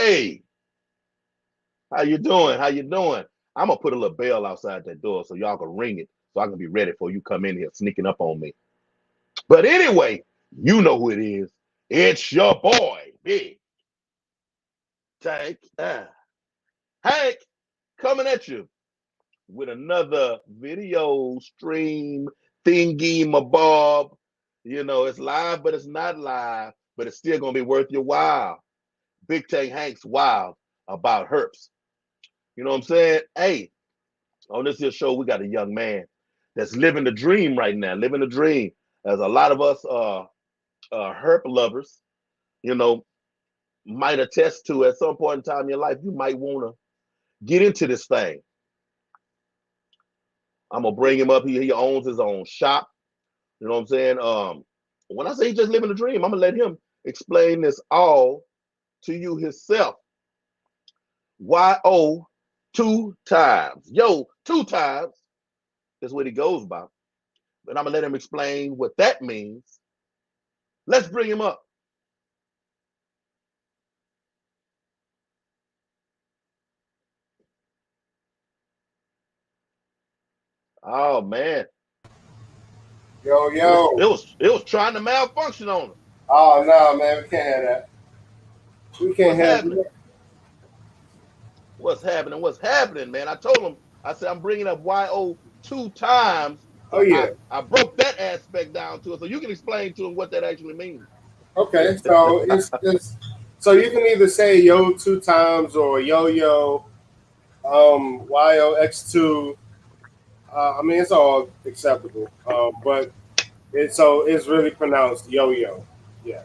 Hey, how you doing? How you doing? I'm gonna put a little bell outside that door so y'all can ring it so I can be ready for you come in here sneaking up on me. But anyway, you know who it is. It's your boy, Big Tank. Hank coming at you with another video stream thingy mabob. You know, it's live, but it's not live, but it's still gonna be worth your while. Big Tank Hank's wild about herps. You know what I'm saying? Hey, on this here show, we got a young man that's living the dream right now, living the dream. As a lot of us herp lovers, you know, might attest to at some point in time in your life, you might want to get into this thing. I'm gonna bring him up. He owns his own shop. You know what I'm saying? When I say he's just living the dream, I'm gonna let him explain this all to you himself. YO 2 times. Yo, 2 times is what he goes by. But I'm gonna let him explain what that means. Let's bring him up. Oh man, Yo, it was yo. it was it was trying to malfunction on us. Oh, no, man. We can't have that. We can't What's have happening? that. What's happening? What's happening, man? I told him. I said I'm bringing up YO 2 times, Oh, so yeah. I broke that aspect down to it, so you can explain to him what that actually means. Okay. So it's so you can either say yo 2 times or yo yo YOX2. I mean, it's all acceptable. But it's really pronounced yo yo. Yeah,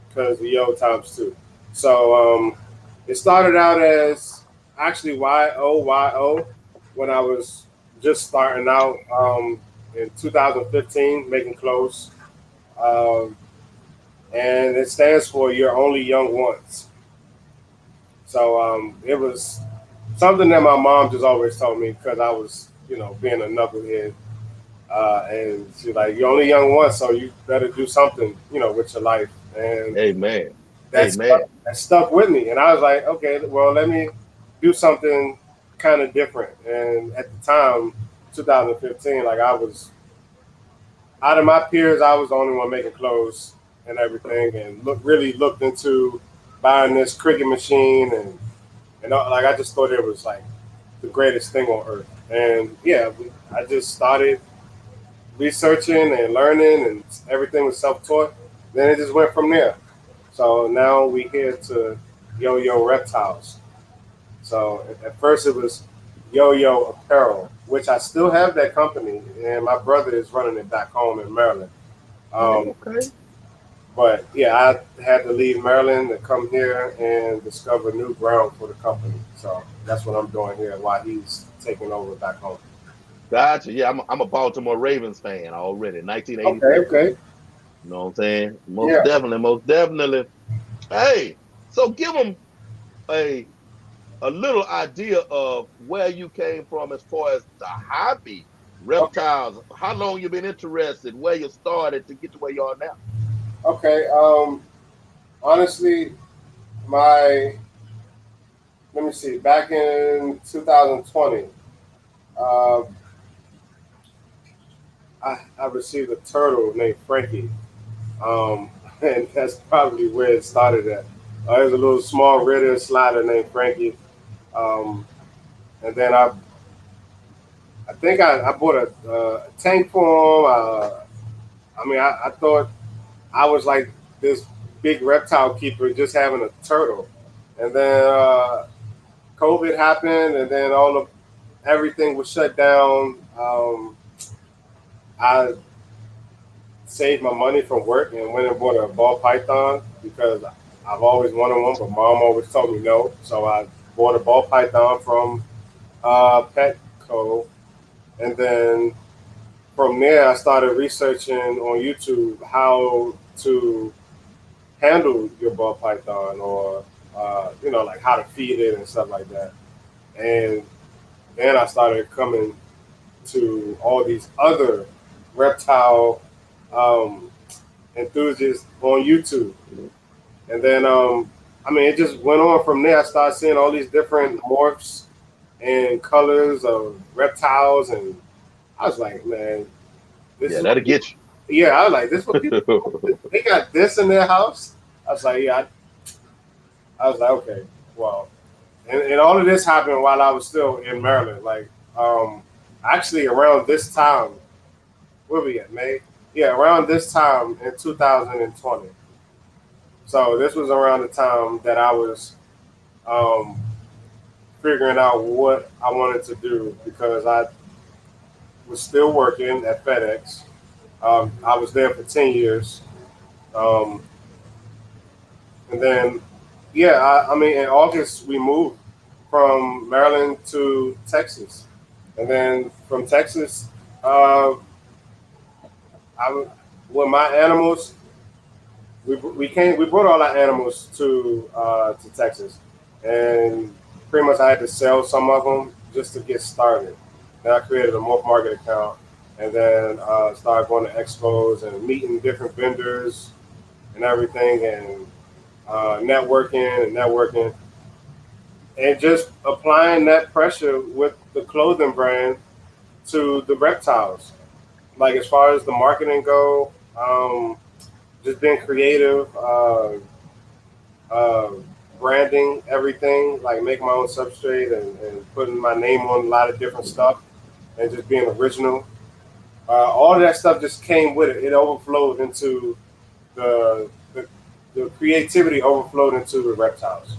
because the yo times two. So it started out as actually YOYO when I was just starting out in 2015 making clothes. Um, and it stands for You're Only Young Once. So it was something that my mom just always told me because I was, being a knucklehead. And she's like, You're only young once, so you better do something, with your life. And Amen. that Amen. stuck with me. And I was like, okay, well, let me do something kind of different. And at the time, 2015, like I was out of my peers, I was the only one making clothes and everything, and really looked into buying this cricket machine, and like I just thought it was like the greatest thing on earth. And yeah, I just started researching and learning, and everything was self-taught. Then it just went from there. So now we here to Yox2Reptiles. So at first it was Yo-Yo Apparel, which I still have that company, and my brother is running it back home in Maryland. Okay. Um, Okay. but yeah, I had to leave Maryland to come here and discover new ground for the company. So that's what I'm doing here while he's taking over back home. Gotcha. Yeah, I'm a Baltimore Ravens fan already. Okay, 1986. okay. You know what I'm saying? Most Yeah. definitely. Most definitely. Hey, so give them a a little idea of where you came from as far as the hobby, Okay. reptiles, how long you've been interested, where you started to get to where you are now. Okay. Honestly, my let me see. Back in 2020, uh, I received a turtle named Frankie, and that's probably where it started at. There's a little small red slider named Frankie, um, and then I think I bought a tank for him. I mean, I thought I was like this big reptile keeper just having a turtle, and then COVID happened, and then all of everything was shut down. I saved my money from work and went and bought a ball python because I've always wanted one, but mom always told me no. So I bought a ball python from Petco, and then from there I started researching on YouTube how to handle your ball python, or like how to feed it and stuff like that. And then I started coming to all these other reptile um, enthusiasts on YouTube. And then I mean, it just went on from there. I started seeing all these different morphs and colors of reptiles, and I was like, man, this Yeah, is that'll what get people. Yeah, I was like, this is what people. you. They got this in their house. I was like, yeah. I was like, okay, well, and all of this happened while I was still in Maryland. Like, actually, around this time, where we at, May? Yeah, around this time in 2020. So this was around the time that I was um, figuring out what I wanted to do because I was still working at FedEx. I was there for 10 years. Um, and then, yeah, I mean, in August, we moved from Maryland to Texas. And then from Texas, uh, I, with my animals, we brought all our animals to Texas, and pretty much I had to sell some of them just to get started. Then I created a Morph Market account, and then started going to expos and meeting different vendors and everything, and networking, and just applying that pressure with the clothing brand to the reptiles. Like as far as the marketing go, just being creative. Uh, Branding everything, like making my own substrate and putting my name on a lot of different stuff and just being original. All of that stuff just came with it. It overflowed into the, the creativity overflowed into the reptiles.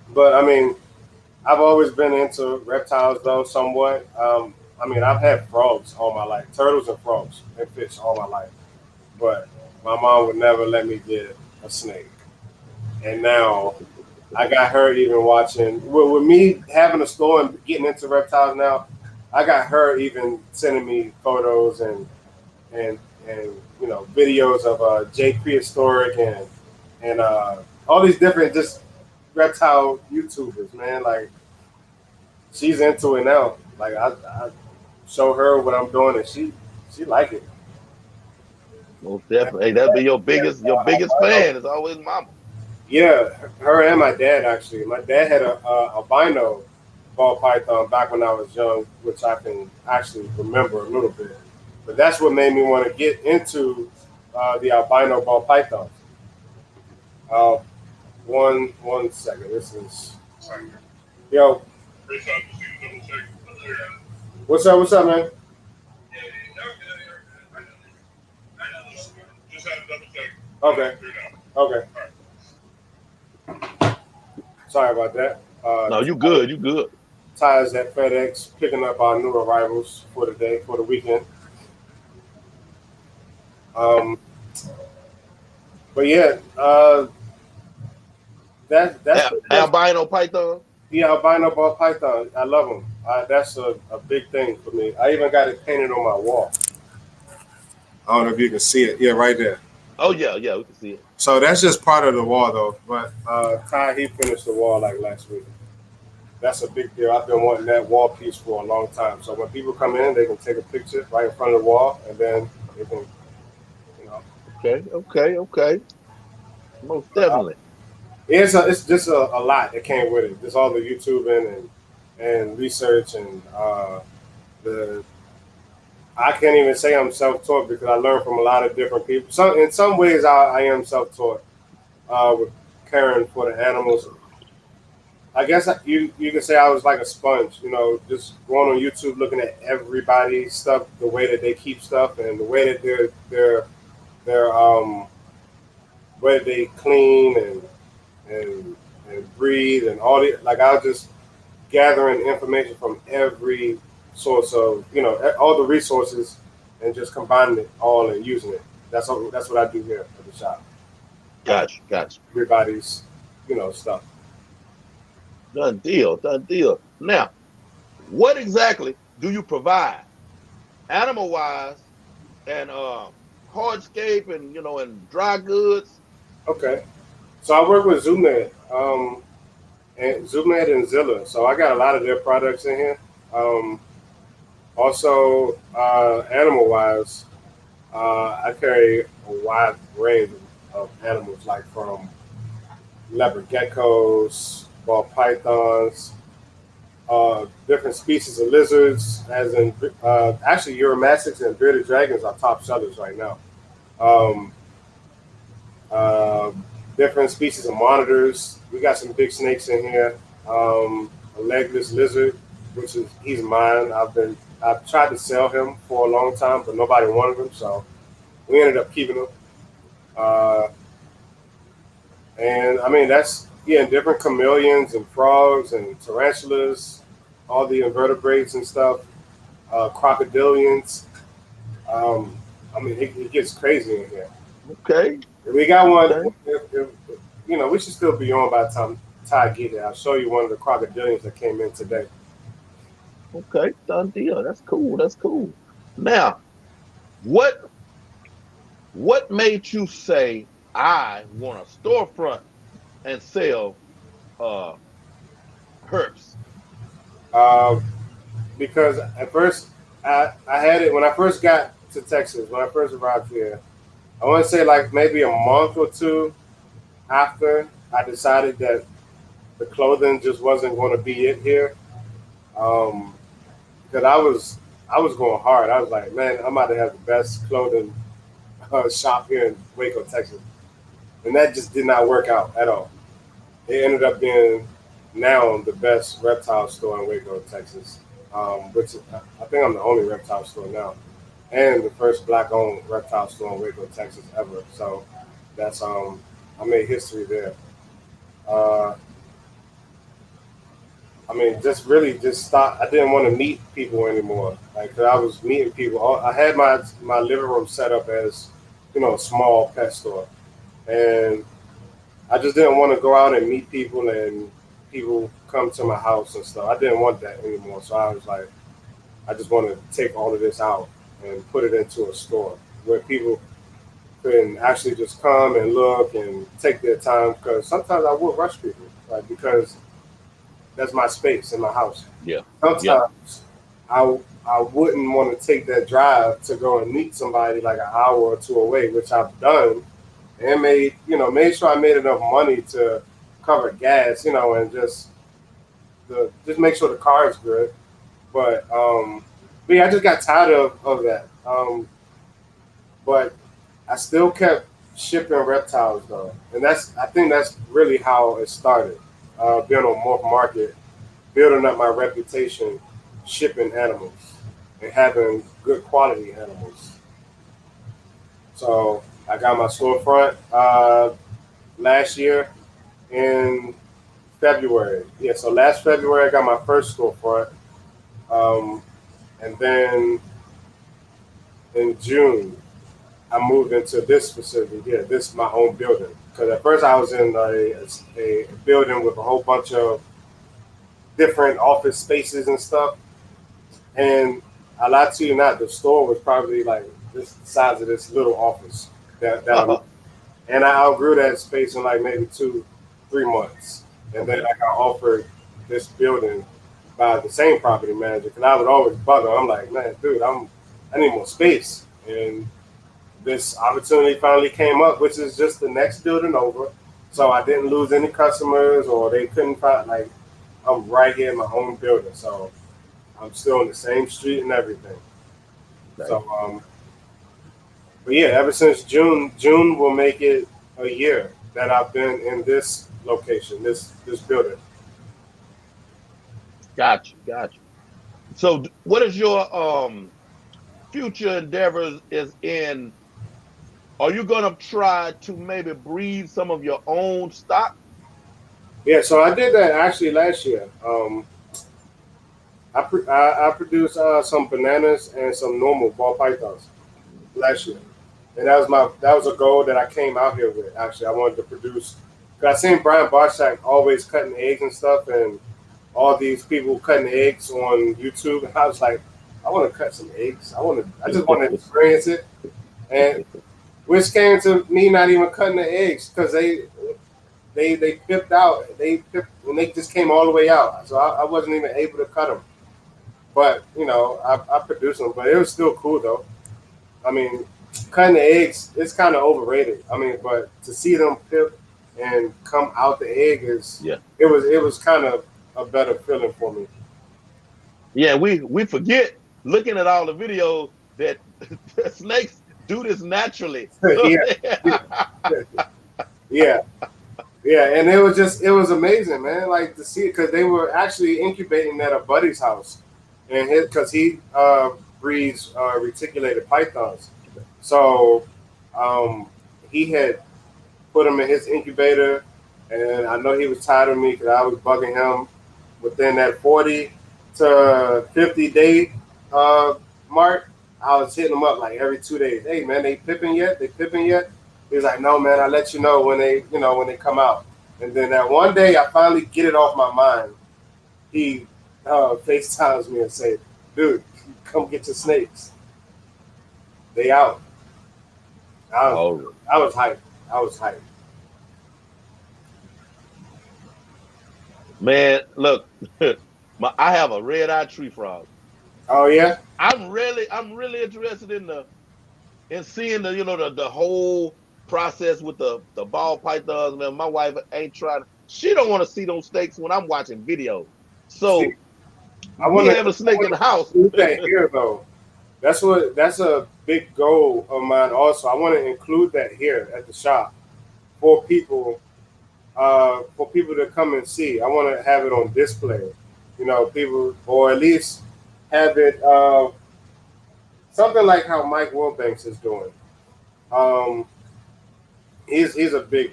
But I mean, I've always been into reptiles though, somewhat. I mean, I've had frogs all my life, turtles and frogs and fish all my life. But my mom would never let me get a snake. And now I got her even watching. With me having a store and getting into reptiles now, I got her even sending me photos and and videos of Jay Prehistoric and all these different just reptile YouTubers. Man, like she's into it now. Like I show her what I'm doing, and she like it. Most definitely. Hey, that'll be your biggest fan is always mama. Yeah, her and my dad actually. My dad had a albino ball python back when I was young, which I can actually remember a little bit. But that's what made me want to get into the albino ball python. Uh, one second. This is yo. What's up? What's up, man? Okay. Okay. Sorry about that. No, you good. You good. Ties at FedEx picking up our new arrivals for the day for the weekend. Um, but yeah, that's Albino python. yeah, albino ball python. I love them. That's a big thing for me. I even got it painted on my wall. I don't know if you can see it. Yeah, right there. Oh yeah, yeah, we can see it. So that's just part of the wall, though. But Ty, he finished the wall like last week. That's a big deal. I've been wanting that wall piece for a long time. So when people come in, they can take a picture right in front of the wall, and then they can, you know. Okay. Most definitely. It's just a lot that came with it. Just all the YouTubing and research and the I can't even say I'm self-taught because I learned from a lot of different people. In some ways, I am self-taught with caring for the animals. I guess you can say I was like a sponge, just going on YouTube, looking at everybody's stuff, the way that they keep stuff, and the way that their way that they clean and breathe and all the like. I was just gathering information from every source of all the resources and just combining it all and using it. That's what I do here at the shop. Gotcha. Everybody's stuff. Done deal. Now, what exactly do you provide, animal wise, and hardscape and dry goods? Okay, so I work with ZooMed and Zilla. So I got a lot of their products in here. Also, animal wise, I carry a wide range of animals, like from leopard geckos, ball pythons, different species of lizards, as in actually Euromatics and bearded dragons are top sellers right now. Um, uh, Different species of monitors. We got some big snakes in here. A legless lizard, which is he's mine. I've tried to sell him for a long time, but nobody wanted him, so we ended up keeping him. Uh, and I mean that's yeah, different chameleons and frogs and tarantulas, all the invertebrates and stuff. Crocodilians. Um, I mean, it gets crazy in here. Okay. We got one. Okay. We should still be on by the time Ty get there. I'll show you one of the crocodilians that came in today. Okay. Done deal. That's cool. That's cool. Now, what what made you say I want a storefront and sell uh herps? Um, because at first I had it when I first got to Texas, when I first arrived here. I want to say like maybe a month or two after I decided that the clothing just wasn't going to be it here. Um, because I was going hard. I was like, man, I'm about to have the best clothing shop here in Waco, Texas, and that just did not work out at all. It ended up being now the best reptile store in Waco, Texas, which I think I'm the only reptile store now, and the first black-owned reptile store in Waco, Texas ever. So that's I made history there. Uh, I mean, just really just stop. I didn't want to meet people anymore. Like 'cause I was meeting people. I had my living room set up as a small pet store, and I just didn't want to go out and meet people and people come to my house and stuff. I didn't want that anymore. So I was like, I just want to take all of this out and put it into a store where people can actually just come and look and take their time. Because sometimes I would rush people, like because that's my space in my house. Yeah. Yeah. Sometimes I I wouldn't want to take that drive to go and meet somebody like an hour or two away, which I've done, and made sure I made enough money to cover gas, and just make sure the car is good. But yeah, I just got tired of that. But I still kept shipping reptiles though, and I think that's really how it started. Being on Morph Market, building up my reputation, shipping animals and having good quality animals. So I got my storefront last year in February. Yeah, so last February I got my first storefront, um, and then in June I moved into this facility here. This is my own building. Because at first I was in a building with a whole bunch of different office spaces and stuff. And I lie to you not, the store was probably like this size of this little office that I'm. And I outgrew that space in like maybe 3 months. And then Okay. I got offered this building by the same property manager. Because I would always bug him. I'm like, man, dude, I need more space. And this opportunity finally came up, which is just the next building over. So I didn't lose any customers or they couldn't find, like, I'm right here in my own building. So I'm still on the same street and everything. Okay. So, but yeah, ever since June will make it a year that I've been in this location, this building. Gotcha. Gotcha. So, what is your future endeavors? Is in? Are you gonna try to maybe breed some of your own stock? Yeah, so I did that actually last year. I produced some bananas and some normal ball pythons last year, and that was a goal that I came out here with. Actually, I wanted to produce. Cause I seen Brian Barshak always cutting eggs and stuff, and all these people cutting eggs on YouTube. And I was like, I want to cut some eggs. I just want to experience it, and which came to me not even cutting the eggs because they pipped out. They pipped, and they just came all the way out. So I wasn't even able to cut them. But I produced them. But it was still cool though. I mean, cutting the eggs it's kind of overrated. I mean, but to see them pip and come out the egg is Yeah. it was kind of a better feeling for me. Yeah, we forget looking at all the videos that snakes do this naturally. So Yeah, yeah, yeah, yeah, and it was amazing, man. Like to see it because they were actually incubating at a buddy's house, and because he breeds reticulated pythons, so um, he had put him in his incubator, and I know he was tired of me because I was bugging him within that 40 to 50 day uh, mark. I was hitting him up like every 2 days. Hey man, they pipping yet? They pipping yet? He was like, no man, I let you know when they come out. And then that one day, I finally get it off my mind. He FaceTimes me and say, dude, come get your snakes. They out. I was, oh I was hyped. I was hyped. man, look, I have a red-eyed tree frog. Oh yeah. I'm really interested in seeing the whole process with the ball pythons. Man, my wife ain't trying. She don't want to see those snakes when I'm watching videos. See, So me having a snake in the house. do that here though. That's a big goal of mine. Also, I want to include that here at the shop for people to come and see. I want to have it on display. People, or at least have it something like how Mike Wilbanks is doing. Um, he's a big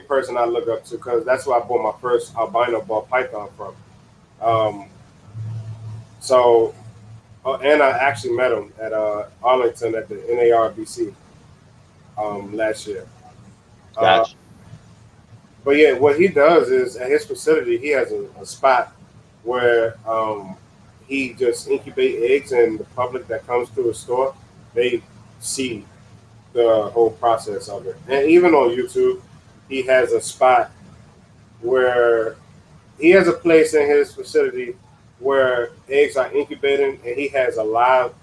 person I look up to because that's where I bought my first albino ball python from. Um, so, and I actually met him at Arlington at the NARBC last year. Uh, Gotcha. but yeah, what he does is at his facility, he has a spot where he just incubate eggs, and the public that comes to his store, they see the whole process of it. And even on YouTube, he has a spot where he has a place in his facility where eggs are incubating, and he has a live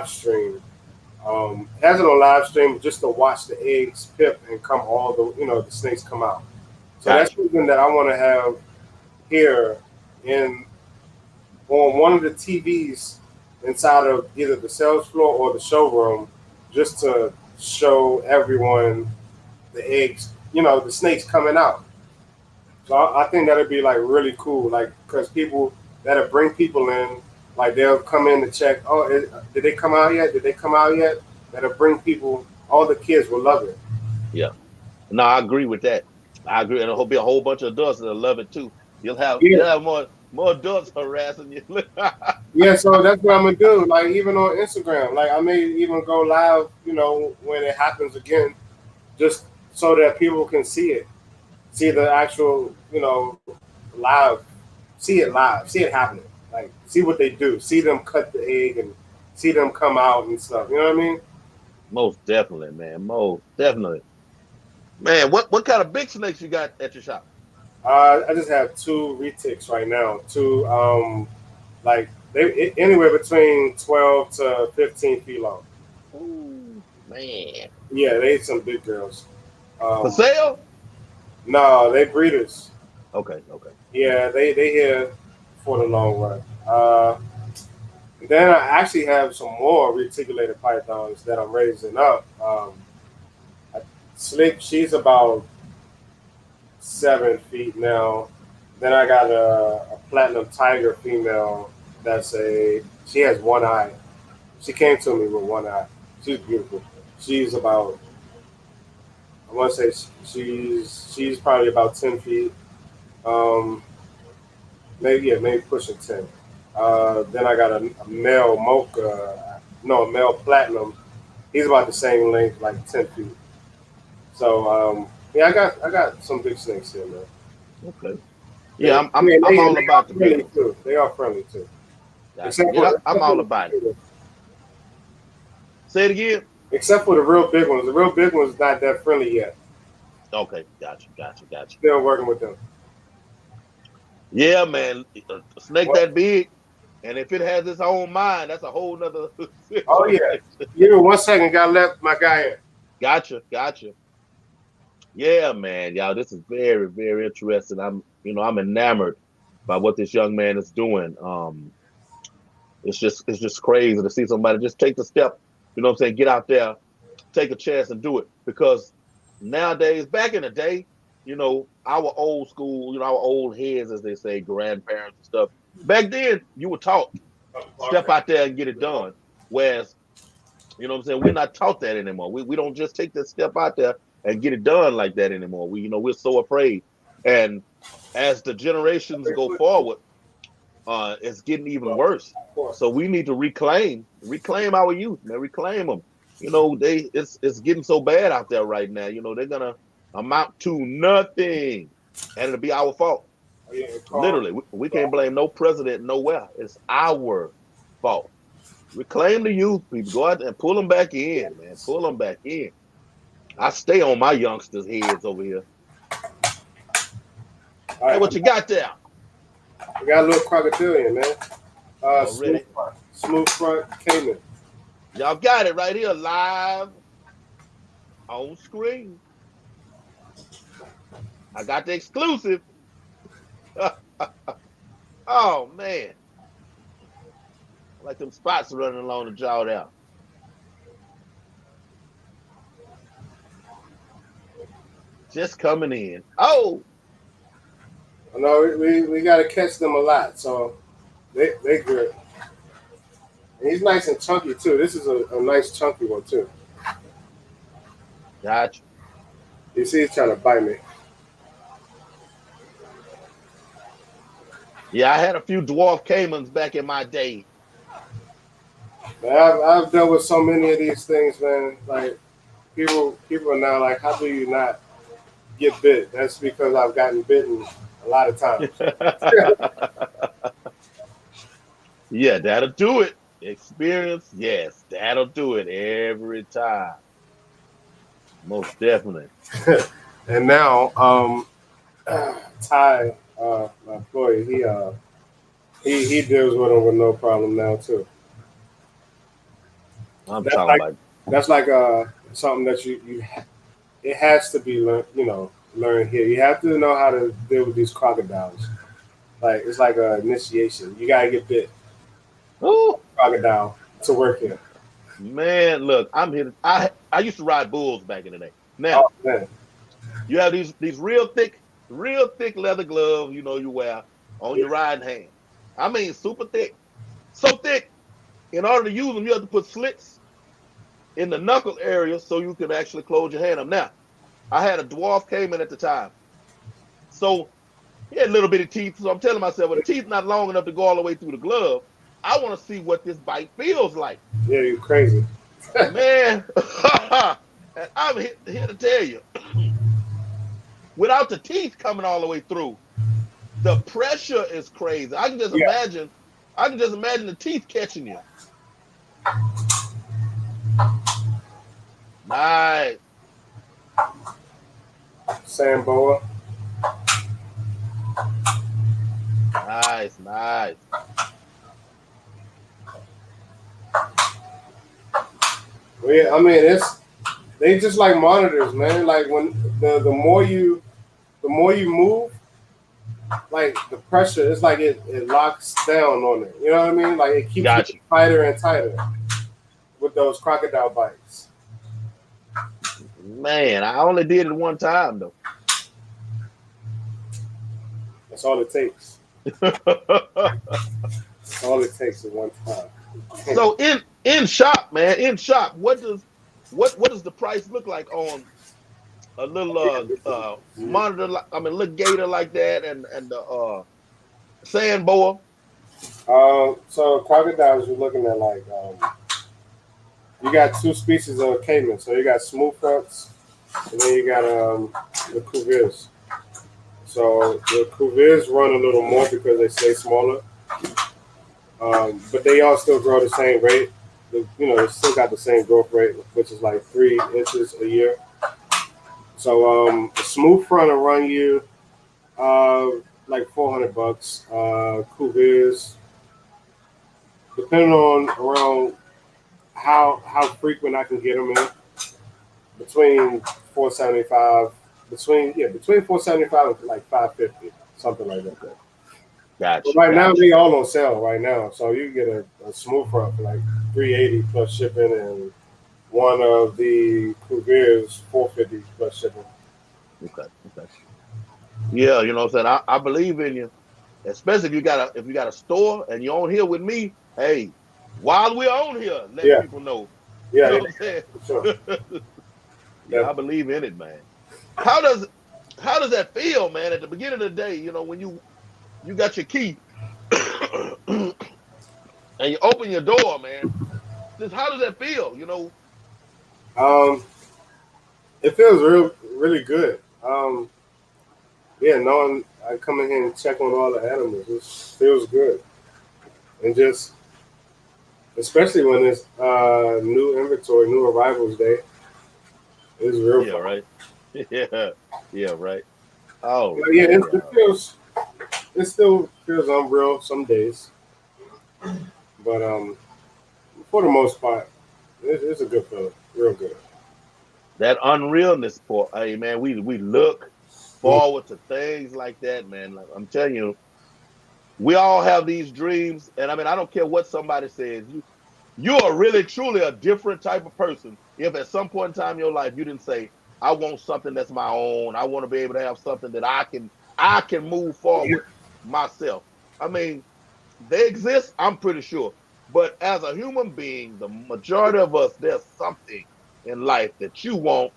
stream. Has it on live stream just to watch the eggs pip and come all the snakes come out. So that's Gotcha. something that I want to have here in on one of the TVs inside of either the sales floor or the showroom, just to show everyone the eggs, the snakes coming out. So I think that'd be like really cool, like because people that'll bring people in, like they'll come in to check. Oh, did they come out yet? Did they come out yet? That'll bring people. All the kids will love it. Yeah. No, I agree with that. I agree, and there'll be a whole bunch of adults that'll love it too. You'll have Yeah, you'll have more adults harassing you. yeah. So that's what I'm gonna do. Like even on Instagram, like I may even go live, when it happens again, just so that people can see the actual, live, see it happening, like see what they do, see them cut the egg and see them come out and stuff. You know what I mean? Most definitely, man. Most definitely, man. What kind of big snakes you got at your shop? I just have two retics right now. Two, like anywhere between 12 to 15 feet long. Ooh, man. Yeah, they some big girls. For Um, sale? no, they breeders. Okay, okay. Yeah, they here for the long run. Then I actually have some more reticulated pythons that I'm raising up. Slick, she's about 7 feet now. Then I got a platinum tiger female she has one eye. She came to me with one eye. She's beautiful. She's about, I want to say she's probably about 10 feet. Um, maybe pushing 10. Then I got a male mocha, no, a male platinum. He's about the same length, like 10 feet. So yeah, I got some big snakes here, man. Okay. They, Yeah, I I'm mean, I'm all they are about the big friendly ones. too. They are friendly too. Gotcha. Except Yeah, for I'm all about it. Say it again. except for the real big ones. The real big ones not that friendly yet. Okay, gotcha. Still working with them. Yeah, man. A snake What? that big, and if it has its own mind, that's a whole nother Oh yeah. situation. Give me 1 second. Gotta let my guy in. Gotcha. Yeah, man, y'all, this is very, very interesting. I'm enamored by what this young man is doing. It's just crazy to see somebody just take the step. You know what I'm saying? Get out there, take a chance and do it. Because nowadays, back in the day, our old school, our old heads, as they say, grandparents and stuff. Back then, you were taught step out there and get it done. Whereas, what I'm saying, we're not taught that anymore. We don't just take that step out there and get it done like that anymore. We're so afraid. And as the generations go forward, it's getting even worse. So we need to reclaim our youth, man. Reclaim them. It's getting so bad out there right now. They're gonna amount to nothing, and it'll be our fault. Literally, we can't blame no president nowhere. It's our fault. Reclaim the youth, people. Go out there and pull them back in, man. Pull them back in. I stay on my youngsters' heads over here. Hey, what you got there? We got a little crocodilian, man. Already. Smooth front Cayman. Y'all got it right here, live on screen. I got the exclusive. Oh man, I like them spots running along the jaw there. Just coming in. Oh, I know we got to catch them a lot, so they good. And he's nice and chunky too. This is a nice chunky one too. gotcha. You see, he's trying to bite me. Yeah, I had a few dwarf caimans back in my day. Man, I've dealt with so many of these things, man. Like people are now like, how do you not get bit? That's because I've gotten bitten a lot of times. Yeah, that'll do it. Experience, yes, that'll do it every time. Most definitely. And now, Ty, my boy, he deals with them with no problem now too. I'm That's talking like about. that's like something that it has to be learned here. You have to know how to deal with these crocodiles. Like it's like an initiation. You gotta get bit Oh crocodile to work here. man, look, I'm here. I used to ride bulls back in the day. Now Oh man, you have these real thick leather gloves. You wear on yeah, your riding hand. I mean, super thick, so thick. In order to use them, you have to put slits in the knuckle area so you can actually close your hand up. Now, I had a dwarf caiman at the time, so he had little bitty teeth. So I'm telling myself, well, the teeth not long enough to go all the way through the glove. I want to see what this bite feels like, yeah, you crazy. man. And I'm here to tell you, without the teeth coming all the way through, the pressure is crazy. I can just Yeah, imagine. I can just imagine the teeth catching you. Nice, Samboa. nice, nice. Well, yeah, I mean they just like monitors, man. Like when the more you move, like the pressure, it's like it locks down on it. You know what I mean? Like it keeps Got getting you, tighter and tighter with those crocodile bites. man. I only did it one time though. That's all it takes. That's all it takes is one time. So in shop, man, in shop, what does the price look like on a little monitor? I mean, little gator like that, and the sand boa. So crocodiles, you're looking at like you got two species of caiman. So you got smooth fronts, and then you got the cuviers. So the cuviers run a little more because they stay smaller, but they all still grow the same rate. They still got the same growth rate, which is like 3 inches a year. So a smooth front will run you uh, like $400. Cuviers, depending on around how frequent I can get them in, between 475. between 475 and like 550, something like that. Okay. But Got you. right now Got you. they all on sale right now, so you get a smooth front for like 380 plus shipping, and one of the Cuviers 450 plus shipping. Okay. Okay. Yeah, you know what I'm saying? I believe in you. Especially if you got a store and you're on here with me, hey, while we're on here, let Yeah, people know. You yeah, know yeah, what I'm saying? for sure. Yeah, I Definitely. believe in it, man. How does how does that feel, man? At the beginning of the day, when you got your key and you open your door, man. Just how does that feel? Um, it feels really good. Yeah, knowing I come in here and check on all the animals, it feels good, and just especially when it's new inventory, new arrivals day, it's real Yeah, fun. right. Yeah, yeah, right. All But yeah, righty, all right. it still feels unreal some days, but for the most part, it's a good feeling, real good. That unrealness for hey man, we look Mhm. forward to things like that, man. Like I'm telling you, we all have these dreams, and I mean, I don't care what somebody says. You are really truly a different type of person if at some point in time in your life you didn't say, I want something that's my own. I want to be able to have something that I can move forward myself. I mean, they exist, I'm pretty sure. But as a human being, the majority of us, there's something in life that you want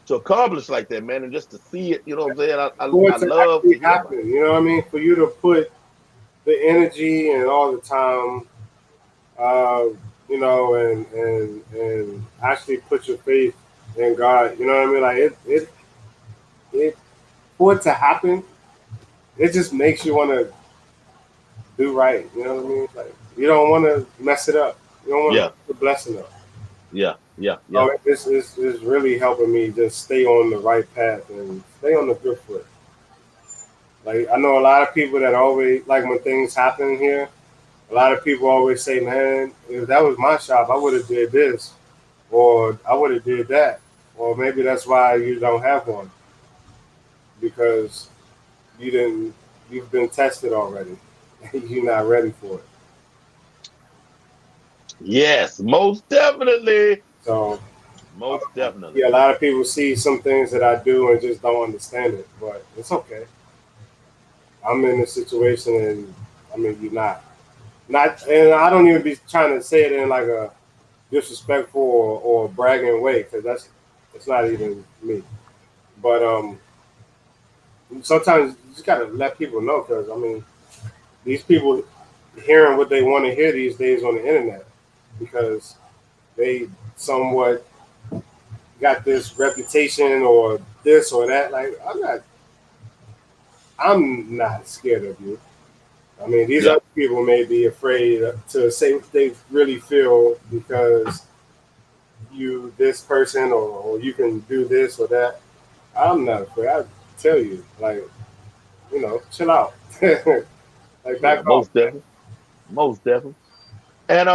to accomplish like that, man, and just to see it, you know what I'm saying? For I it to love actually to hear about happen, you know what I mean? For you to put the energy and all the time, uh, and actually put your faith in God, you know what I mean? Like it for it to happen, it just makes you want to do right. You know what I mean? Like you don't want to mess it up. You don't it. want to Yeah, mess the blessing up. yeah, yeah, yeah. So this is really helping me just stay on the right path and stay on the good foot. Like I know a lot of people that always like when things happen here. A lot of people always say, "Man, if that was my shop, I would have did this, or I would have did that, or maybe that's why you don't have one because you didn't. You've been tested already. You're not ready for it." Yes, most definitely. So Most definitely. yeah, a lot of people see some things that I do and just don't understand it, but it's okay. I'm in this situation, and I mean, you're not, and I don't even be trying to say it in like a disrespectful or bragging way because that's not even me. But sometimes you just gotta let people know because I mean, these people hearing what they want to hear these days on the internet because they somewhat got this reputation or this or that. Like I'm not scared of you. I mean, these Yeah. other people may be afraid to say what they really feel because you this person or you can do this or that. I'm not afraid. I tell you, like, chill out. Like Yeah, back off, most man. definitely. Most definitely. And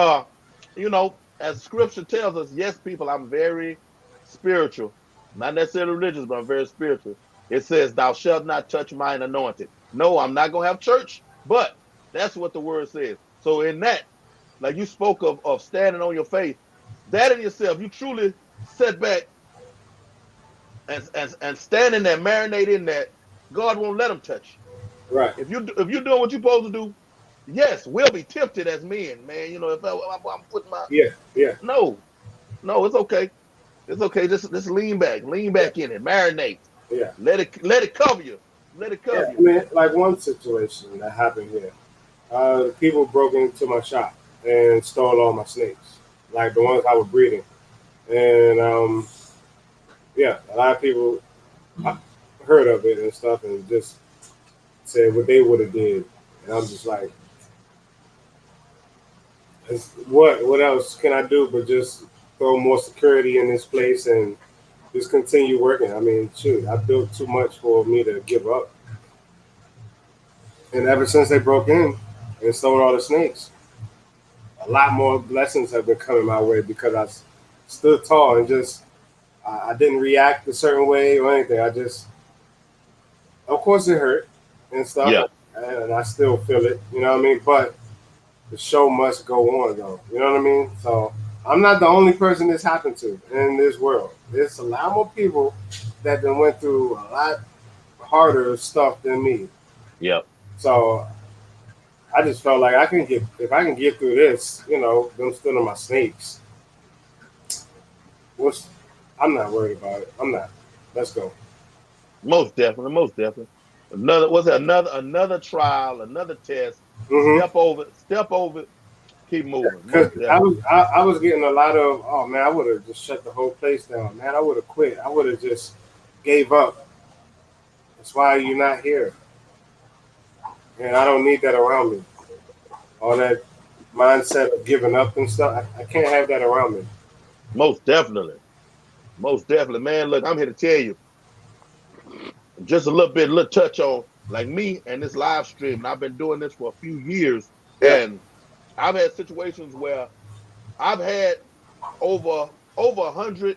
as scripture tells us, yes, people, I'm very spiritual. Not necessarily religious, but I'm very spiritual. It says, Thou shalt not touch mine anointed. No, I'm not gonna have church, but that's what the word says. So in that, like you spoke of standing on your faith, that in yourself, you truly set back and stand in there, marinate in that, God won't let them touch Right. you. If you're doing what you're supposed to do, yes, we'll be tempted as men, man. If I'm putting my Yeah. Yeah. no, no, it's okay. It's okay. Just lean Yeah. back in it, marinate. Yeah. Let it cover you. Let it Yeah. cover I you, mean, man. like one situation that happened here. People broke into my shop and stole all my snakes, like the ones I was breeding. And yeah, a lot of people heard of it and stuff, and just said what they would have did. And I'm just like, what else can I do but just throw more security in this place and just continue working? I mean, shoot, I built too much for me to give up. And ever since they broke in and stole all the snakes, a lot more blessings have been coming my way because I stood tall and just I didn't react a certain way or anything. I just, of course, it hurt and stuff, Yeah. and I still feel it. You know what I mean? But the show must go on, though. You know what I mean? So I'm not the only person this happened to in this world. There's a lot more people that then went through a lot harder stuff than me. Yep. So I just felt like if I can get through this, you know, them still in my snakes. What's I'm not worried about it. I'm not. Let's go. Most definitely. Most definitely. Another was it another trial, another test. Mm-hmm. Step over it, keep moving. Because Most definitely. I was getting a lot of, oh man, I would have just shut the whole place down. Man, I would have quit. I would have just gave up. That's why you're not here. And I don't need that around me. All that mindset of giving up and stuff. I can't have that around me. Most definitely. Most definitely. Man, look, I'm here to tell you just a little touch on like me and this live stream. And I've been doing this for a few years. Yeah. And I've had situations where I've had over 100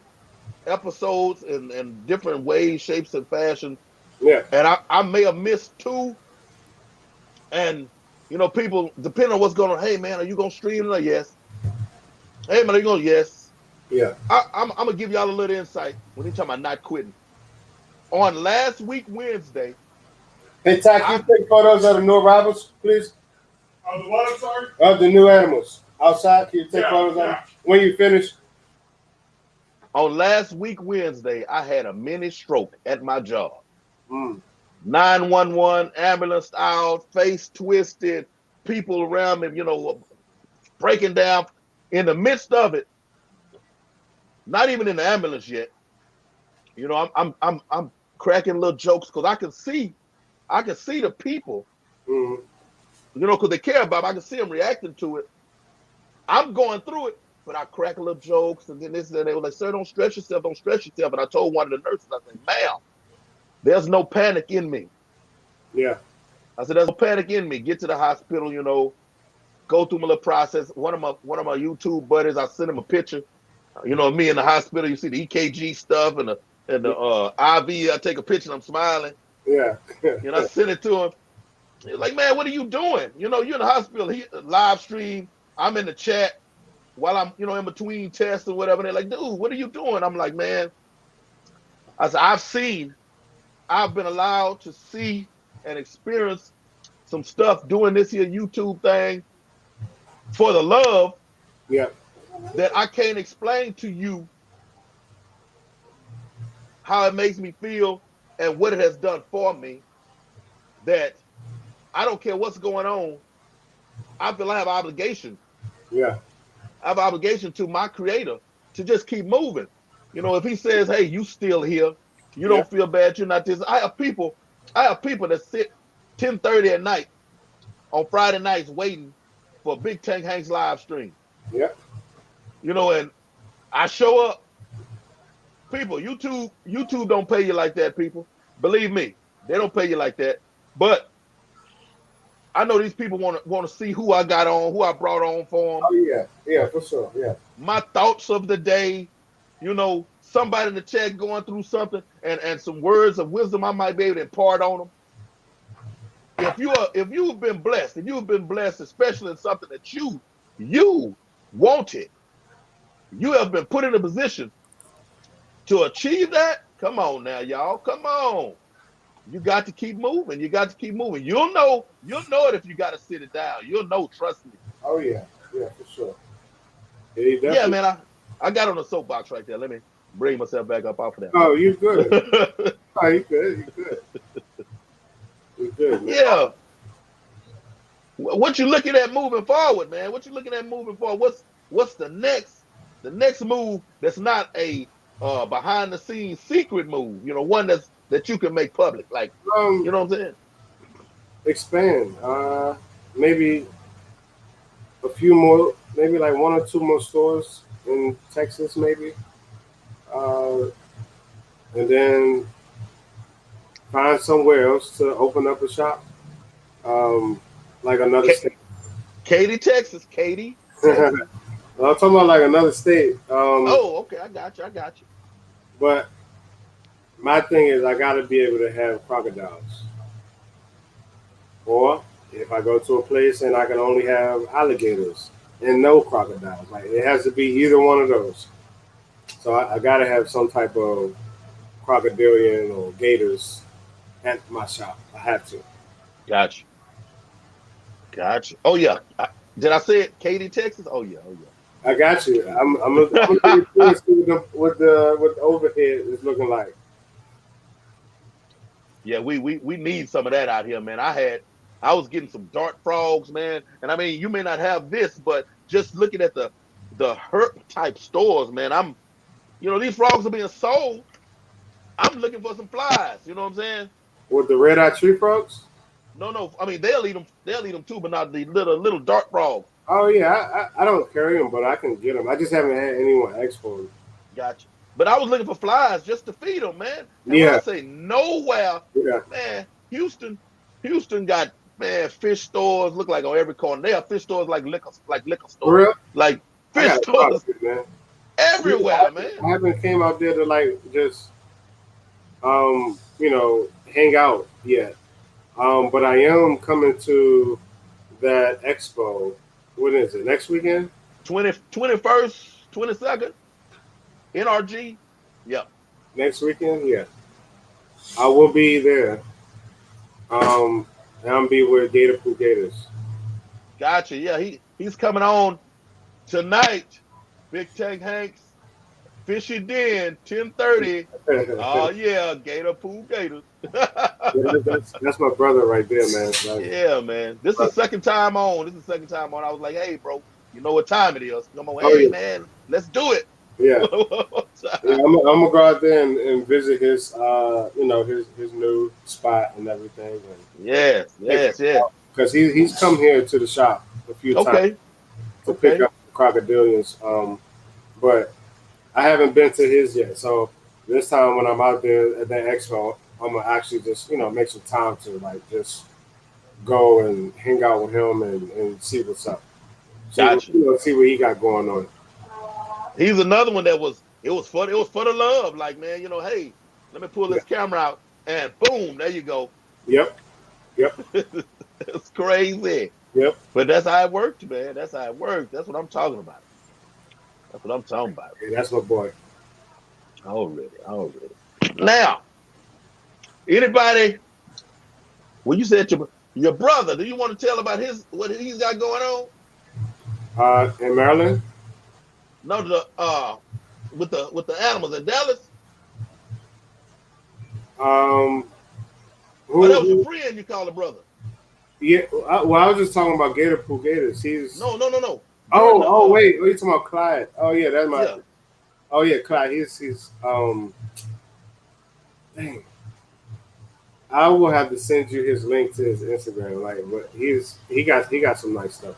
episodes in different ways, shapes, and fashion. Yeah. And I may have missed two. And you know, people depending on what's going on. Hey man, are you gonna stream it? Yes. Hey man, are you going? Yes. Yeah. I'm gonna give y'all a little insight when he talking about not quitting. On last week Wednesday. Hey Ty, can you take photos of the new arrivals, please? Of the what, I'm sorry? Of the new animals outside. Can you take photos of them when you finish? On last week Wednesday, I had a mini stroke at my job. 911, ambulance out, face twisted, people around me, you know, breaking down. In the midst of it, not even in the ambulance yet. You know, I'm cracking little jokes because I can see the people. Mm-hmm. You know, because they care about it. I can see them reacting to it. I'm going through it, but I crack a little jokes and then this and they were like, "Sir, don't stress yourself, don't stress yourself." And I told one of the nurses, I said, "Ma'am, there's no panic in me." Yeah. I said, "There's no panic in me. Get to the hospital, you know, go through my little process." One of my YouTube buddies, I sent him a picture. You know, me in the hospital, you see the EKG stuff and the IV. I take a picture and I'm smiling. Yeah. And I sent it to him. He's like, "Man, what are you doing? You know, you're in the hospital. He live stream. I'm in the chat while I'm, you know, in between tests or whatever." And they're like, "Dude, what are you doing?" I'm like, "Man," I said, I've been allowed to see and experience some stuff doing this here YouTube thing for the love that I can't explain to you how it makes me feel and what it has done for me, that I don't care what's going on. I feel I have obligation. Yeah. I have obligation to my creator to just keep moving. You know, if he says, "Hey, you still here, you don't feel bad, you're not this." I have people that sit 10:30 at night on Friday nights waiting for Big Tank Hank's live stream. Yeah. You know, and I show up. People, YouTube don't pay you like that, people. Believe me, they don't pay you like that. But I know these people want to see who I got on, who I brought on for them. Oh yeah, yeah, for sure, yeah. My thoughts of the day, you know, somebody in the chat going through something, and some words of wisdom I might be able to impart on them. If you've been blessed, especially in something that you wanted, you have been put in a position to achieve that. Come on now, y'all. Come on. You got to keep moving. You got to keep moving. You'll know it if you got to sit it down. You'll know, trust me. Oh yeah, yeah, for sure. Yeah, man, I got on a soapbox right there. Let me bring myself back up off of that. Oh, you good. Oh, you good. You good. You good, man. Yeah. What you looking at moving forward, man? What you looking at moving forward? What's the next move that's not a behind the scenes secret move? You know, one that you can make public. Like, you know what I'm saying? Expand. Maybe a few more, maybe like 1 or 2 more stores in Texas, maybe. And then find somewhere else to open up a shop. Like another state. Katy, Texas. I'm talking about like another state. Oh, okay. I got you. But my thing is, I got to be able to have crocodiles. Or if I go to a place and I can only have alligators and no crocodiles, like it has to be either one of those. So I got to have some type of crocodilian or gators at my shop. I have to. Gotcha. Gotcha. Oh yeah. Did I say it? Katy, Texas? Oh yeah. Oh yeah. I got you. I'm gonna get curious to what the overhead is looking like. Yeah, we need some of that out here, man. I was getting some dart frogs, man. And I mean, you may not have this, but just looking at the herp type stores, man, these frogs are being sold. I'm looking for some flies. You know what I'm saying? With the red eye tree frogs? No, no. I mean, they'll eat them. They'll eat them too, but not the little dart frogs. Oh yeah, I don't carry them, but I can get them. I just haven't had anyone ask for them. Gotcha. But I was looking for flies just to feed them, man. And when I Yeah, say nowhere, yeah. man, Houston got, man, fish stores look like on every corner. They have fish stores like liquor For stores, real? like I fish got stores it, man. everywhere, man. I haven't came out there to like just hang out yet. But I am coming to that expo. When is it? Next weekend? 21st, 22nd, NRG. Yep. Next weekend? Yeah. I will be there. And I'll be with Gator Poo Gators. Gotcha. Yeah, he's coming on tonight. Big Tank Hanks, Fishy Den, 10:30. Oh yeah, Gator Pool Gators. That's my brother right there, man. Like, Yeah, man. This is the second time on. I was like, hey, bro, you know what time it is? Come on, oh hey yeah, man, let's do it. yeah. Yeah, I'm gonna go out there and visit his, his new spot and everything. And Yes, yes, yes. because he's come here to the shop a few times Okay, to pick okay. up crocodilians. But I haven't been to his yet. So this time when I'm out there at that expo, I'm gonna actually just make some time to like just go and hang out with him and see what's up. Gotcha. See what he got going on. He's another one that it was for the love. Like, man, hey, let me pull Yeah. this camera out and boom, there you go. Yep. Yep. It's crazy. Yep. But that's how it works, man. That's how it works. That's what I'm talking about. That's what I'm talking about. Yeah, that's my boy. Already. Now, anybody, when you said your brother, do you want to tell about what he's got going on? In Maryland. No, with the animals in Dallas. Um, Oh, that was your friend you call a brother. Yeah. I was just talking about Gator Pool Gators. He's No. wait. Are you talking about Clyde? Oh yeah, that's my. Yeah. Oh yeah, Clyde. He's dang. I will have to send you his link to his Instagram. Like, but he got some nice stuff.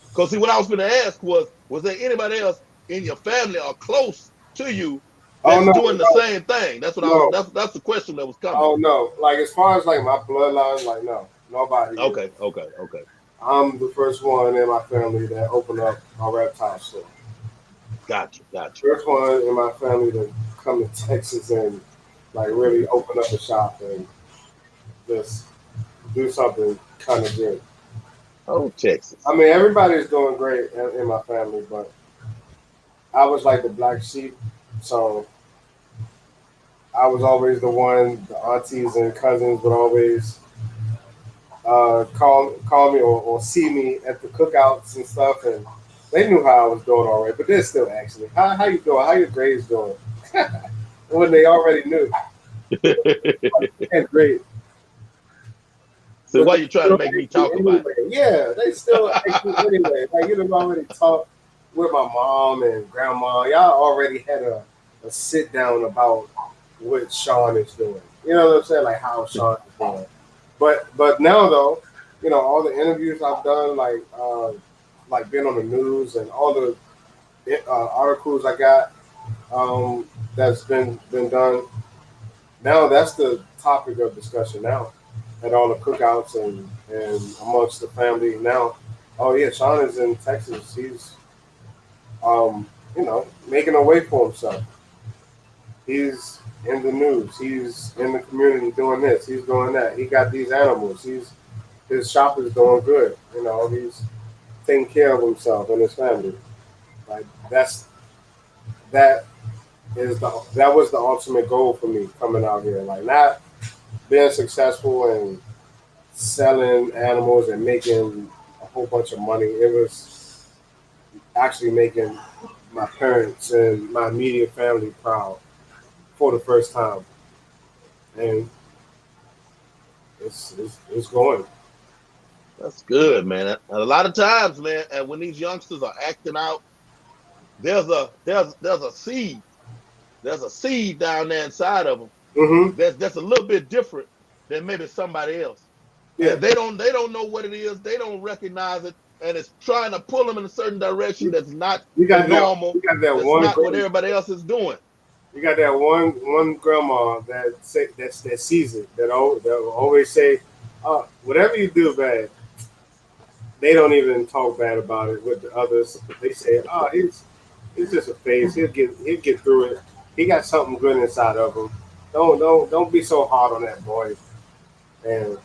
Because see, what I was going to ask was there anybody else in your family or close to you that's doing the same thing? That's what that's the question that was coming. Oh no, like as far as like my bloodline, like no, nobody. Okay. I'm the first one in my family that opened up a reptile store. Gotcha. First one in my family to come to Texas and like really open up a shop and just do something kind of good. Oh, Texas. I mean, everybody's doing great in my family, but I was like the black sheep, so I was always the one. The aunties and cousins would always call me or see me at the cookouts and stuff, and they knew how I was doing already. But they're still actually, how you doing? How your grades doing? When they already knew. Great. So why you trying to make me talk about it? Yeah, they still anyway. Like you've already talked with my mom and grandma. Y'all already had a sit down about what Sean is doing. You know what I'm saying? Like how Sean is doing. But now though, all the interviews I've done, like being on the news and all the articles I got that's been done. Now that's the topic of discussion now. At all the cookouts and amongst the family now. Oh yeah, Sean is in Texas. He's making a way for himself. he's in the news. He's in the community doing this. He's doing that. He got these animals. His shop is doing good. You know, he's taking care of himself and his family. Like that that was the ultimate goal for me coming out here. Like not being successful and selling animals and making a whole bunch of money. It was actually making my parents and my immediate family proud for the first time, and it's going. That's good, man. And a lot of times, man, and when these youngsters are acting out, there's a seed. There's a seed down there inside of them Mm-hmm. that's a little bit different than maybe somebody else. Yeah, And they don't know what it is. They don't recognize it, and it's trying to pull them in a certain direction that's not you the got that. normal. You got that That's one. not what everybody else is doing. You got that one grandma that sees it that will always say, "Whatever you do bad." They don't even talk bad about it with the others. They say, "Oh, he's just a phase. He'll get through it. He got something good inside of him. Don't be so hard on that boy." And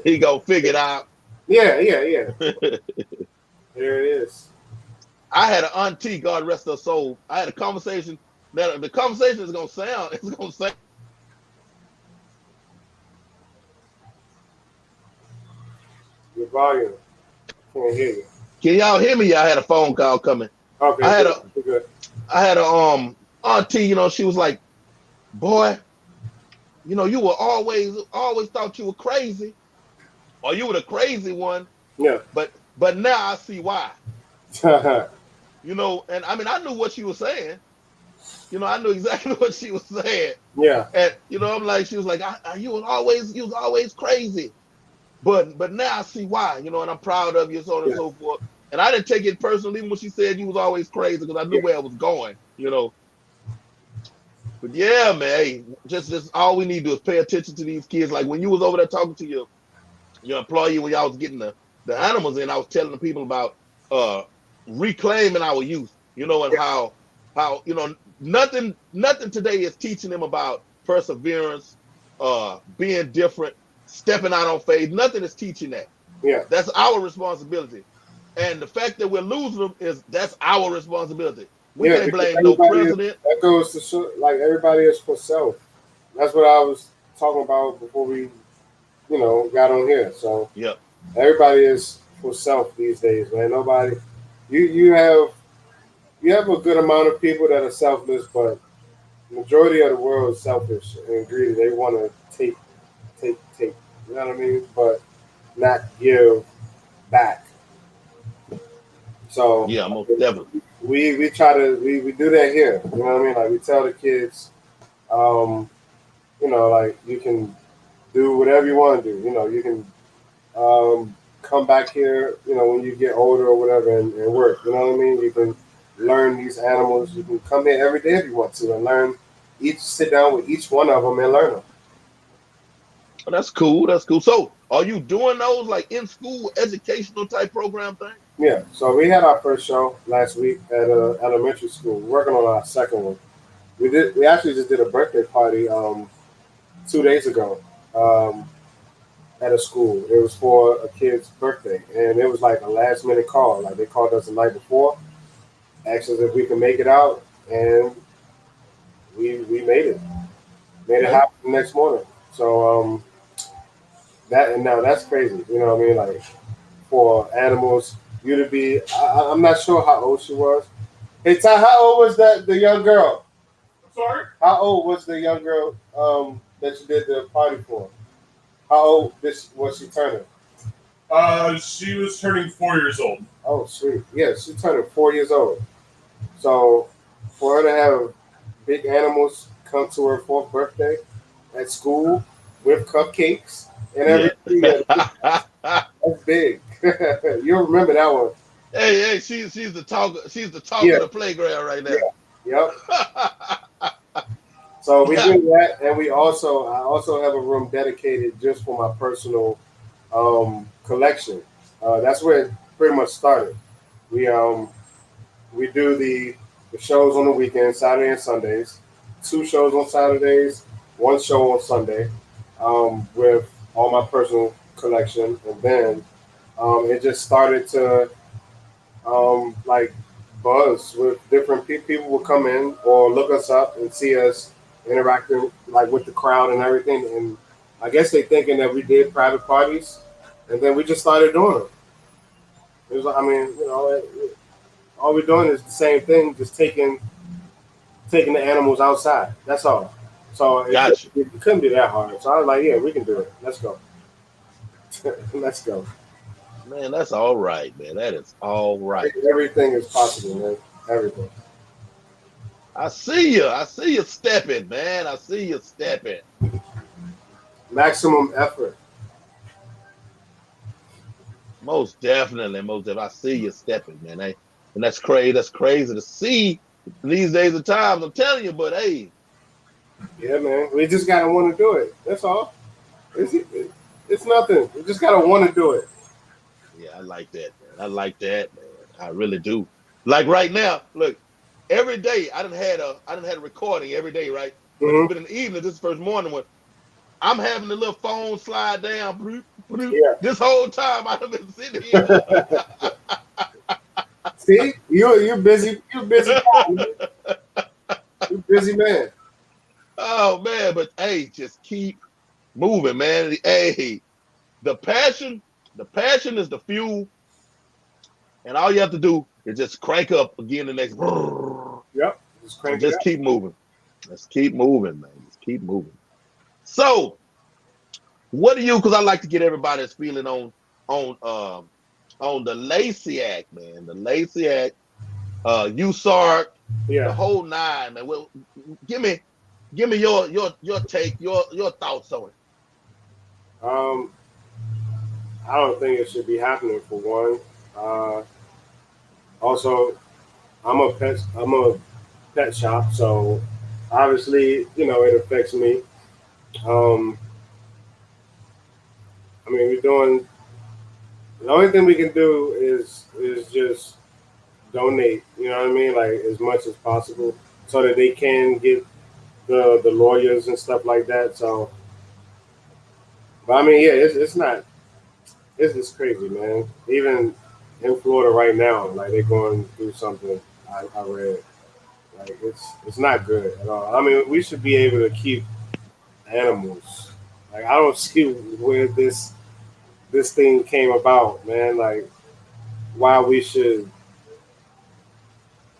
He go figure it out. yeah. There it is. I had an auntie, God rest her soul. I had a conversation. Now the conversation is gonna sound. It's gonna sound. Your volume. Can't hear you. Can y'all hear me? I had a phone call coming. Okay, I had good. I had a auntie. You know, she was like, "Boy, you know, you were always thought you were crazy, or you were the crazy one. Yeah. But now I see why. You know, and I mean, I knew what she was saying. You know, I knew exactly what she was saying. Yeah. And you know, I'm like, she was like, you was always crazy. But now I see why. You know, and I'm proud of you, so on and Yeah. so forth. And I didn't take it personally when she said you was always crazy because I knew where I was going. You know. But yeah, man, hey, just all we need to do is pay attention to these kids. Like when you was over there talking to your employee when y'all was getting the animals in, I was telling the people about reclaiming our youth, you know, and how you know nothing today is teaching them about perseverance, being different, stepping out on faith. Nothing is teaching that. Yeah. That's our responsibility. And the fact that we're losing them that's our responsibility. We Yeah. can't Because blame no everybody president. that goes to show, like everybody is for self. That's what I was talking about before we, got on here. So Yeah. everybody is for self these days, man. Nobody. You have a good amount of people that are selfless, but majority of the world is selfish and greedy. They want to take. You know what I mean? But not give back. So Yeah, most definitely. we try to we do that here. You know what I mean? Like we tell the kids, like you can do whatever you want to do. You can come back here, when you get older or whatever and work. You know what I mean? You can learn these animals. You can come here every day if you want to and learn. Sit down with each one of them and learn them. Oh, that's cool. That's cool. So, are you doing those like in school educational type program thing? Yeah. So we had our first show last week at elementary school. We're working on our second one. We actually just did a birthday party 2 days ago at a school. It was for a kid's birthday, and it was like a last minute call. Like they called us the night before, asked us if we could make it out, and we made it Okay. happen the next morning. So now that's crazy. You know what I mean? Like for animals, you to be. I'm not sure how old she was. Hey Ty, how old was the young girl? I'm sorry? How old was the young girl that you did the party for? How old was she turning? She was turning 4 years old. Oh, sweet. Yeah, she turned 4 years old. So for her to have big animals come to her fourth birthday at school with cupcakes and everything, Yeah. that's big. You'll remember that one. Hey, she's the talker. She's the talk Yeah, of the playground right yeah, now. yep. So we Yeah. do that, and I also have a room dedicated just for my personal collection. That's where it pretty much started. We we do the shows on the weekends, Saturday and Sundays, 2 shows on Saturdays, 1 show on Sunday, with all my personal collection, and then it just started to like buzz with different people. People will come in or look us up and see us interacting like with the crowd and everything. And I guess they thinking that we did private parties, and then we just started doing them. It was, I mean, all we're doing is the same thing, just taking the animals outside. That's all. So Gotcha. it couldn't be that hard. So I was like, yeah, we can do it. Let's go. Let's go. Man, that's all right, man. That is all right. Everything is possible, man. Everything. I see you. I see you stepping, man. I see you stepping. Maximum effort. Most definitely, most definitely. I see you stepping, man. And that's crazy. That's crazy to see these days of times. I'm telling you, but hey. Yeah, man. We just gotta want to do it. That's all. It's nothing. We just gotta want to do it. Yeah, I like that, man. I like that, man. I really do. Like right now, look, every day I done had a recording every day, right? Mm-hmm. But in the evening, this first morning when I'm having the little phone slide down, bloop, bloop. Yeah. This whole time I've been sitting here. See, you're busy. You're busy. You're busy man. Oh man, but hey, just keep moving, man. Hey, the passion is the fuel, and all you have to do is just crank up again the next. Yep. Just crank Just it up. keep moving. Let's keep moving, man. Just keep moving. So, what do you? Because I like to get everybody's feeling on the Lacey man. The Lacey USART, Yeah. the whole nine, man. Well, give me your take, your thoughts on it. I don't think it should be happening for one. Also, I'm a pet shop, so obviously, it affects me. Um, I mean, we're doing the only thing we can do is just donate. You know what I mean? Like as much as possible, so that they can get the lawyers and stuff like that. So, but I mean, yeah, it's not. It's just crazy, man. Even in Florida right now, like they're going through something. I read. Like it's not good at all. I mean, we should be able to keep animals. Like I don't see where this thing came about, man. Like why we should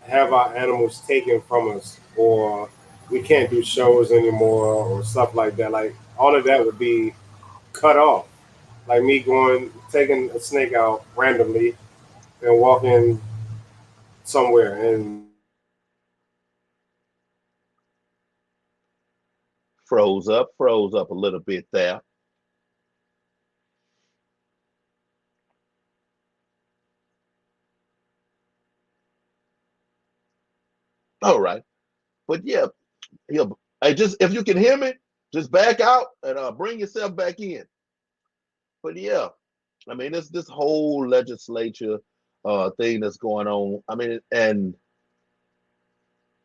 have our animals taken from us, or we can't do shows anymore, or stuff like that. Like all of that would be cut off. Like me going taking a snake out randomly and walking somewhere and Froze up a little bit there. All right, but yeah. Hey, just if you can hear me, just back out and bring yourself back in. But yeah, I mean, this whole legislature thing that's going on. I mean, and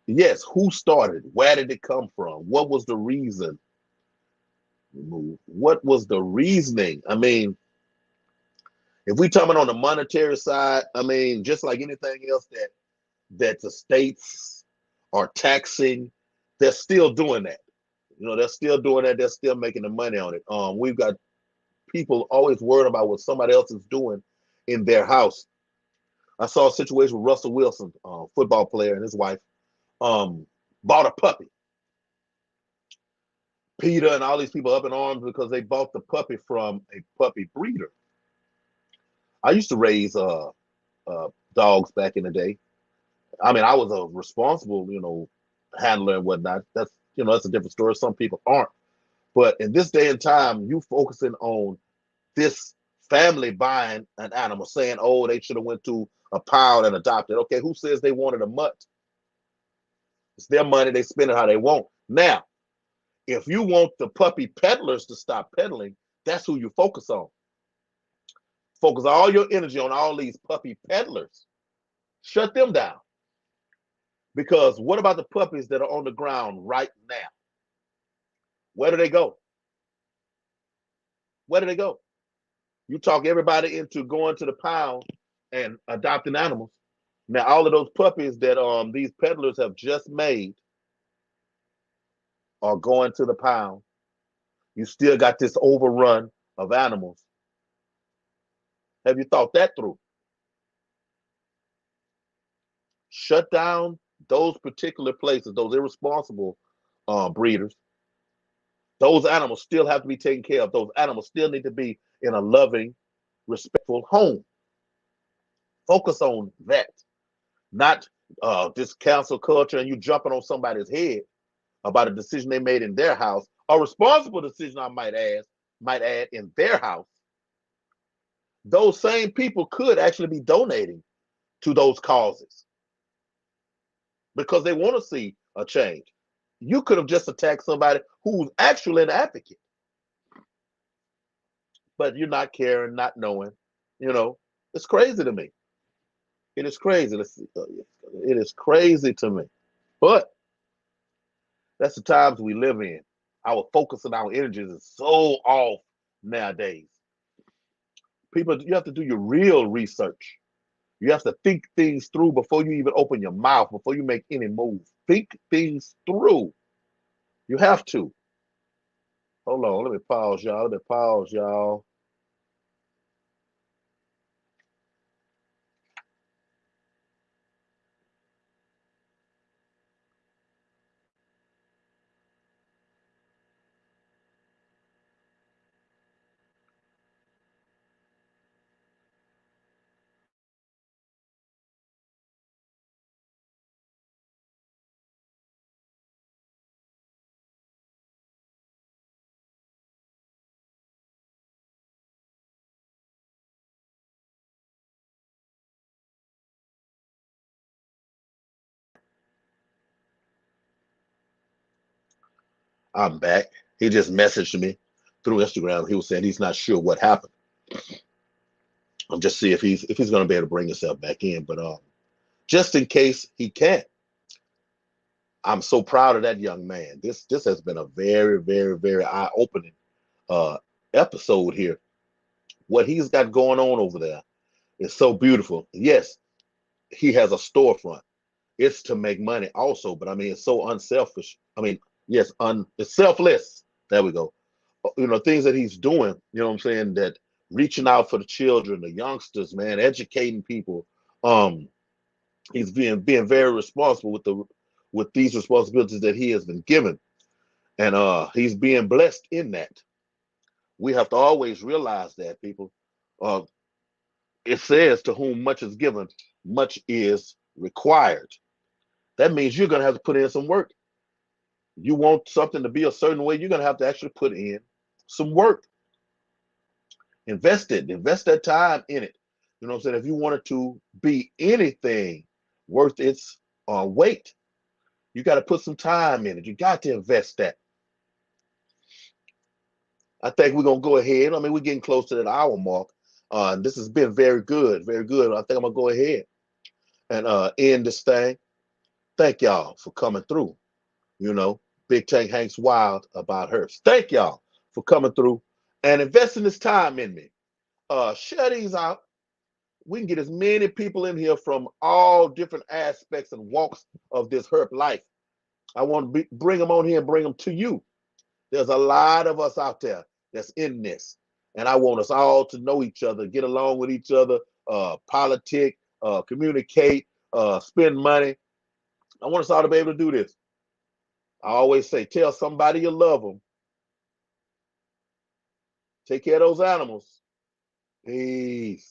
yes, who started? Where did it come from? What was the reason? What was the reasoning? I mean, if we talking on the monetary side, I mean, just like anything else that the states are taxing, they're still doing that. They're still doing that. They're still making the money on it. We've got people always worried about what somebody else is doing in their house. I saw a situation with Russell Wilson, football player, and his wife bought a puppy. Peter and all these people up in arms because they bought the puppy from a puppy breeder. I used to raise dogs back in the day. I mean, I was a responsible, handler and whatnot. That's a different story. Some people aren't. But in this day and time, you focusing on this family buying an animal, saying, "Oh, they should have went to a pound and adopted." Okay, who says they wanted a mutt? It's their money. They spend it how they want. Now, if you want the puppy peddlers to stop peddling, that's who you focus on. Focus all your energy on all these puppy peddlers. Shut them down. Because what about the puppies that are on the ground right now? Where do they go? Where do they go? You talk everybody into going to the pound and adopting animals. Now, all of those puppies that these peddlers have just made are going to the pound. You still got this overrun of animals. Have you thought that through? Shut down those particular places, those irresponsible breeders. Those animals still have to be taken care of. Those animals still need to be in a loving, respectful home. Focus on that, not this cancel culture and you jumping on somebody's head about a decision they made in their house, a responsible decision I might add in their house. Those same people could actually be donating to those causes because they want to see a change. You could have just attacked somebody who's actually an advocate, but you're not caring, not knowing. You know, it's crazy to me. It is crazy. Let's see. It is crazy to me. But that's the times we live in. Our focus and our energies is so off nowadays. People, you have to do your real research. You have to think things through before you even open your mouth, before you make any move. Think things through. You have to. Hold on, let me pause, y'all. I'm back. He just messaged me through Instagram. He was saying he's not sure what happened. I'm just see if he's going to be able to bring himself back in. But just in case he can't, I'm so proud of that young man. This has been a very, very, very eye-opening episode here. What he's got going on over there is so beautiful. Yes, he has a storefront. It's to make money also, but I mean, it's so unselfish. I mean, yes, it's selfless. There we go. You know, things that he's doing, you know what I'm saying, that reaching out for the children, the youngsters, man, educating people. He's being very responsible with these responsibilities that he has been given. And he's being blessed in that. We have to always realize that, people. Uh, it says to whom much is given, much is required. That means you're going to have to put in some work. You want something to be a certain way, you're going to have to actually put in some work. Invest that time in it. You know what I'm saying? If you want it to be anything worth its weight, you got to put some time in it. You got to invest that. I think we're going to go ahead. I mean, we're getting close to that hour mark. This has been very good, very good. I think I'm going to go ahead and end this thing. Thank y'all for coming through. You know, Big Tank Hank's wild about HERPS. Thank y'all for coming through and investing this time in me. Share these out. We can get as many people in here from all different aspects and walks of this herp life. I want to bring them on here and bring them to you. There's a lot of us out there that's in this. And I want us all to know each other, get along with each other, politic, communicate, spend money. I want us all to be able to do this. I always say, tell somebody you love them. Take care of those animals. Peace.